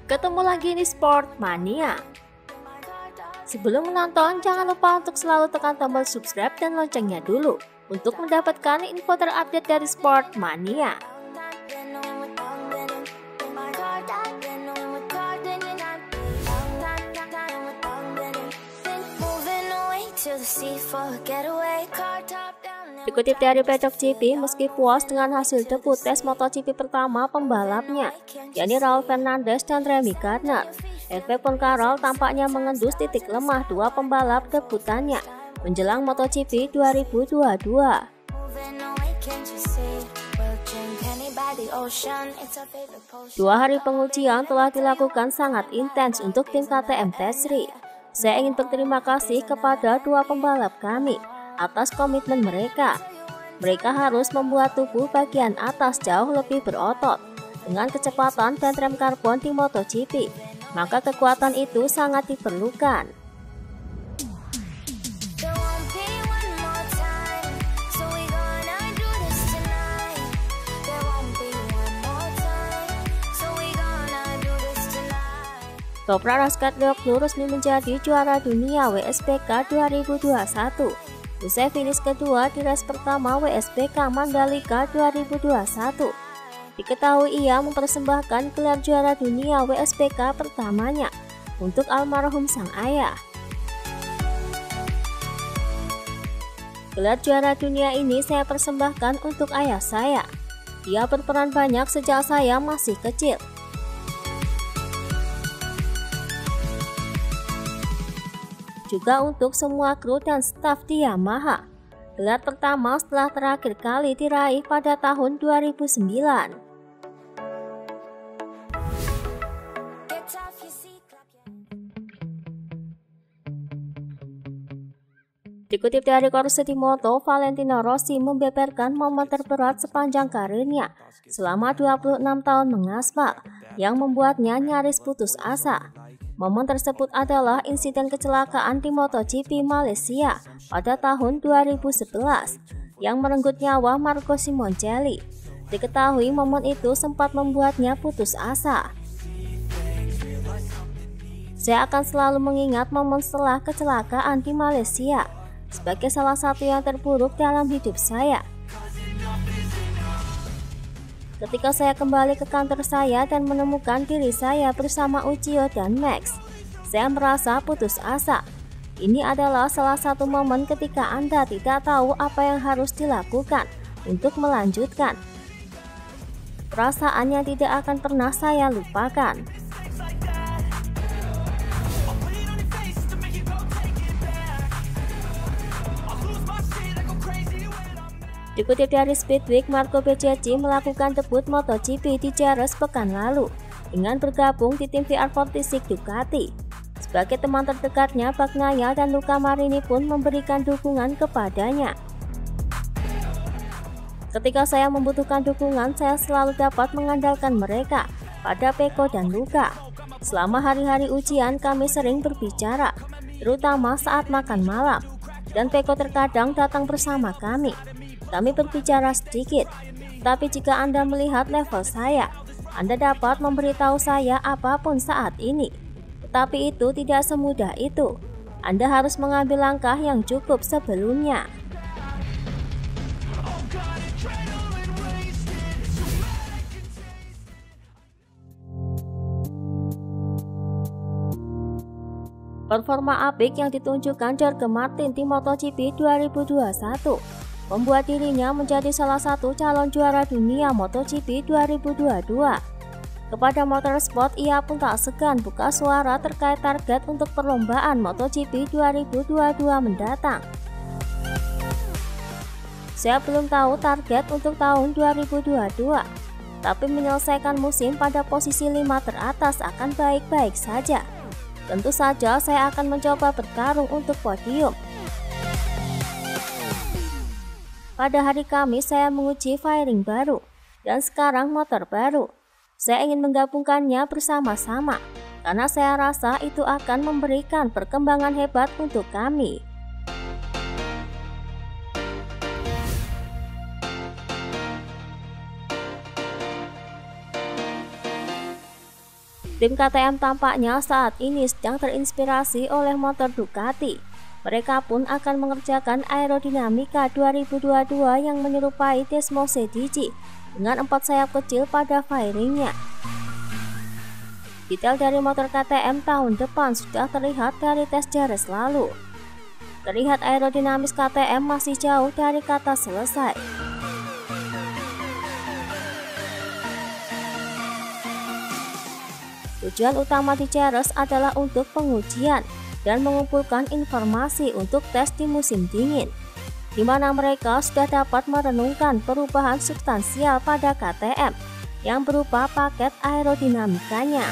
Ketemu lagi di Sportmania. Sebelum menonton, jangan lupa untuk selalu tekan tombol subscribe dan loncengnya dulu untuk mendapatkan info terupdate dari Sportmania. Dikutip dari Paddock GP, meski puas dengan hasil debut tes MotoGP pertama pembalapnya, yakni Raul Fernandez dan Remy Gardner, Hervé Poncarol tampaknya mengendus titik lemah dua pembalap debutannya menjelang MotoGP 2022. Dua hari pengujian telah dilakukan sangat intens untuk tim KTM Tesri. Saya ingin berterima kasih kepada dua pembalap kami atas komitmen mereka. Mereka harus membuat tubuh bagian atas jauh lebih berotot dengan kecepatan dan rem karbon di MotoGP, maka kekuatan itu sangat diperlukan. Toprak Razgatlioglu resmi menjadi juara dunia WSBK 2021. Usai finish kedua di race pertama WSBK Mandalika 2021. Diketahui ia mempersembahkan gelar juara dunia WSBK pertamanya untuk almarhum sang ayah. Gelar juara dunia ini saya persembahkan untuk ayah saya. Dia berperan banyak sejak saya masih kecil. Juga untuk semua kru dan staf di Yamaha. Gelar pertama setelah terakhir kali diraih pada tahun 2009. Dikutip dari Corse Moto, Valentino Rossi membeberkan momen terberat sepanjang karirnya selama 26 tahun mengaspal yang membuatnya nyaris putus asa. Momen tersebut adalah insiden kecelakaan di MotoGP Malaysia pada tahun 2011 yang merenggut nyawa Marco Simoncelli. Diketahui momen itu sempat membuatnya putus asa. Saya akan selalu mengingat momen setelah kecelakaan di Malaysia sebagai salah satu yang terburuk dalam hidup saya. Ketika saya kembali ke kantor saya dan menemukan diri saya bersama Uchiyo dan Max, saya merasa putus asa. Ini adalah salah satu momen ketika Anda tidak tahu apa yang harus dilakukan untuk melanjutkan. Perasaan yang tidak akan pernah saya lupakan. Dikutip dari Speedweek, Marco Bezzecchi melakukan debut MotoGP di Jerez pekan lalu dengan bergabung di tim VR46 Ducati. Sebagai teman terdekatnya, Bagnaia dan Luca Marini pun memberikan dukungan kepadanya. Ketika saya membutuhkan dukungan, saya selalu dapat mengandalkan mereka pada Pecco dan Luca. Selama hari-hari ujian, kami sering berbicara, terutama saat makan malam, dan Pecco terkadang datang bersama kami. Kami berbicara sedikit, tapi jika Anda melihat level saya, Anda dapat memberitahu saya apapun saat ini. Tetapi itu tidak semudah itu. Anda harus mengambil langkah yang cukup sebelumnya. Performa apik yang ditunjukkan Jorge Martin di MotoGP 2021 membuat dirinya menjadi salah satu calon juara dunia MotoGP 2022. Kepada Motorsport, ia pun tak segan buka suara terkait target untuk perlombaan MotoGP 2022 mendatang. Saya belum tahu target untuk tahun 2022, tapi menyelesaikan musim pada posisi 5 teratas akan baik-baik saja. Tentu saja saya akan mencoba bertarung untuk podium. Pada hari Kamis saya menguji fairing baru, dan sekarang motor baru. Saya ingin menggabungkannya bersama-sama, karena saya rasa itu akan memberikan perkembangan hebat untuk kami. Tim KTM tampaknya saat ini sedang terinspirasi oleh motor Ducati. Mereka pun akan mengerjakan aerodinamika 2022 yang menyerupai Desmos CDG dengan 4 sayap kecil pada fairingnya. Detail dari motor KTM tahun depan sudah terlihat dari tes Jerez lalu. Terlihat aerodinamis KTM masih jauh dari kata selesai. Tujuan utama di Jerez adalah untuk pengujian dan mengumpulkan informasi untuk tes di musim dingin, di mana mereka sudah dapat merenungkan perubahan substansial pada KTM yang berupa paket aerodinamikanya.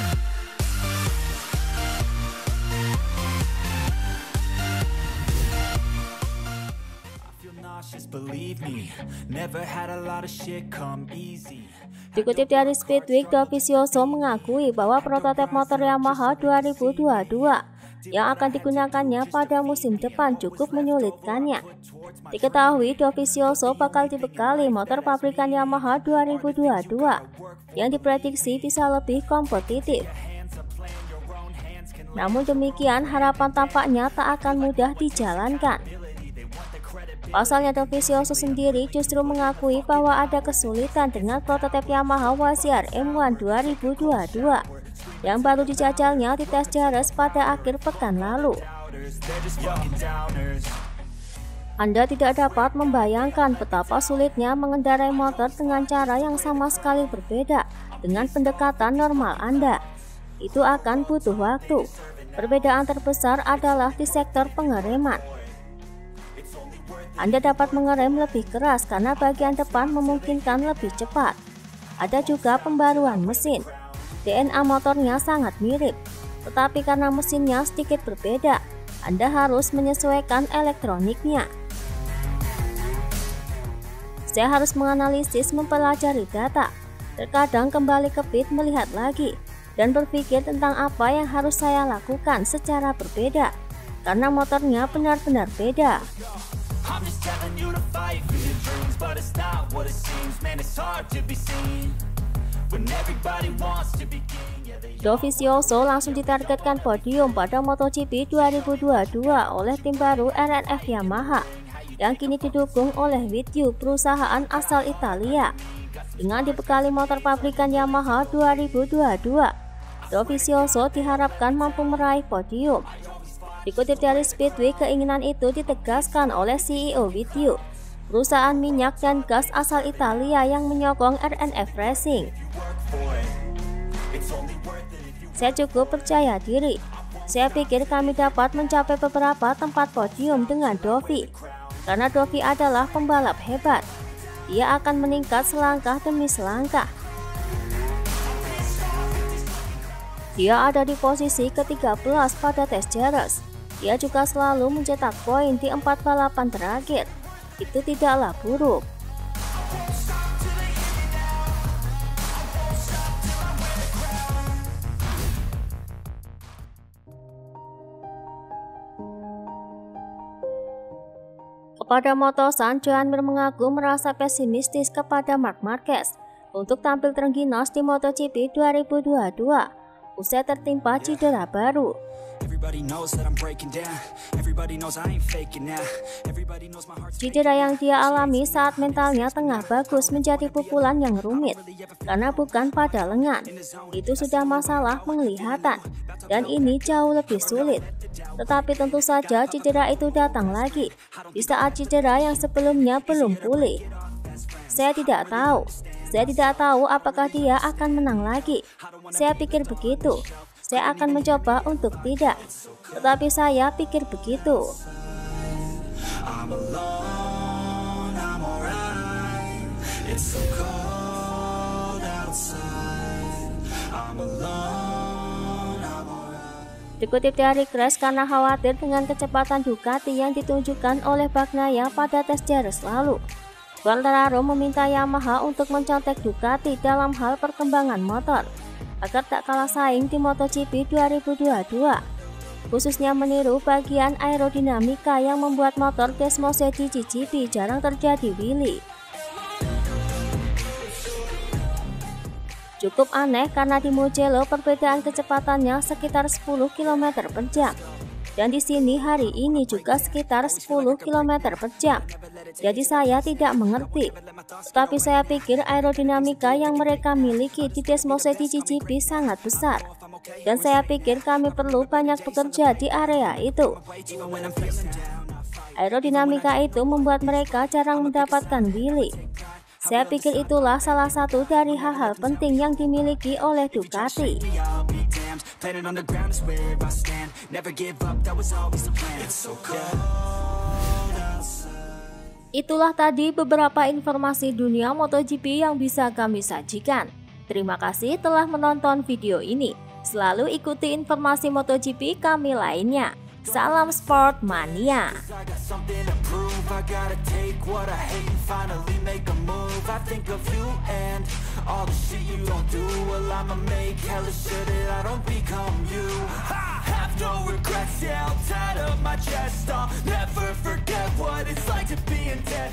Dikutip dari Speedweek, Dovizioso mengakui bahwa prototip motor Yamaha 2022 yang akan digunakannya pada musim depan cukup menyulitkannya. Diketahui Dovizioso bakal dibekali motor pabrikan Yamaha 2022 yang diprediksi bisa lebih kompetitif. Namun demikian, harapan tampaknya tak akan mudah dijalankan. Pasalnya, Dovizioso sendiri justru mengakui bahwa ada kesulitan dengan prototip Yamaha YZR M1 2022 yang baru dijajalnya di tes Jerez pada akhir pekan lalu. Anda tidak dapat membayangkan betapa sulitnya mengendarai motor dengan cara yang sama sekali berbeda dengan pendekatan normal Anda. Itu akan butuh waktu. Perbedaan terbesar adalah di sektor pengereman. Anda dapat mengerem lebih keras karena bagian depan memungkinkan lebih cepat. Ada juga pembaruan mesin. DNA motornya sangat mirip, tetapi karena mesinnya sedikit berbeda, Anda harus menyesuaikan elektroniknya. Saya harus menganalisis, mempelajari data, terkadang kembali ke pit melihat lagi, dan berpikir tentang apa yang harus saya lakukan secara berbeda, karena motornya benar-benar beda. I'm just telling you to fight for your dreams, but it's not what it seems. Man, it's hard to be seen when everybody wants to be king. Dovizioso langsung ditargetkan podium pada MotoGP 2022 oleh tim baru RNF Yamaha yang kini didukung oleh Wittyu, perusahaan asal Italia. Dengan dibekali motor pabrikan Yamaha 2022, Dovizioso diharapkan mampu meraih podium. Dikutip dari Speedweek, keinginan itu ditegaskan oleh CEO Wittyu, perusahaan minyak dan gas asal Italia yang menyokong RNF Racing. Saya cukup percaya diri. Saya pikir kami dapat mencapai beberapa tempat podium dengan Dovi, karena Dovi adalah pembalap hebat. Dia akan meningkat selangkah demi selangkah. Dia ada di posisi ke-13 pada tes Jerez. Dia juga selalu mencetak poin di 4 balapan terakhir. Itu tidaklah buruk. Kepada Motosan, Joan Mir mengaku merasa pesimistis kepada Marc Marquez untuk tampil terengginas di MotoGP 2022 usai tertimpa cedera baru. Cedera yang dia alami saat mentalnya tengah bagus menjadi pukulan yang rumit karena bukan pada lengan. Itu sudah masalah penglihatan dan ini jauh lebih sulit. Tetapi tentu saja cedera itu datang lagi di saat cedera yang sebelumnya belum pulih. Saya tidak tahu apakah dia akan menang lagi. Saya pikir begitu. Saya akan mencoba untuk tidak, tetapi saya pikir begitu. Dikutip dari Crash, karena khawatir dengan kecepatan Ducati yang ditunjukkan oleh Bagnaia pada tes Jerez lalu, Quartararo meminta Yamaha untuk mencontek Ducati dalam hal perkembangan motor agar tak kalah saing di MotoGP 2022, khususnya meniru bagian aerodinamika yang membuat motor Desmos CDG GP jarang terjadi wheelie. Cukup aneh karena di Mugello perbedaan kecepatannya sekitar 10 km per jam. Dan di sini hari ini juga sekitar 10 km per jam. Jadi saya tidak mengerti. Tetapi saya pikir aerodinamika yang mereka miliki di Desmosedi GP sangat besar. Dan saya pikir kami perlu banyak bekerja di area itu. Aerodinamika itu membuat mereka jarang mendapatkan wheelie. Saya pikir itulah salah satu dari hal-hal penting yang dimiliki oleh Ducati. Itulah tadi beberapa informasi dunia MotoGP yang bisa kami sajikan. Terima kasih telah menonton video ini. Selalu ikuti informasi MotoGP kami lainnya. Salam Sport Mania. I gotta take what I hate and finally make a move. I think of you and all the shit you don't do. Well, I'ma make hella sure that I don't become you. I have no regrets, yeah, I'll tie up my chest. I'll never forget what it's like to be in debt.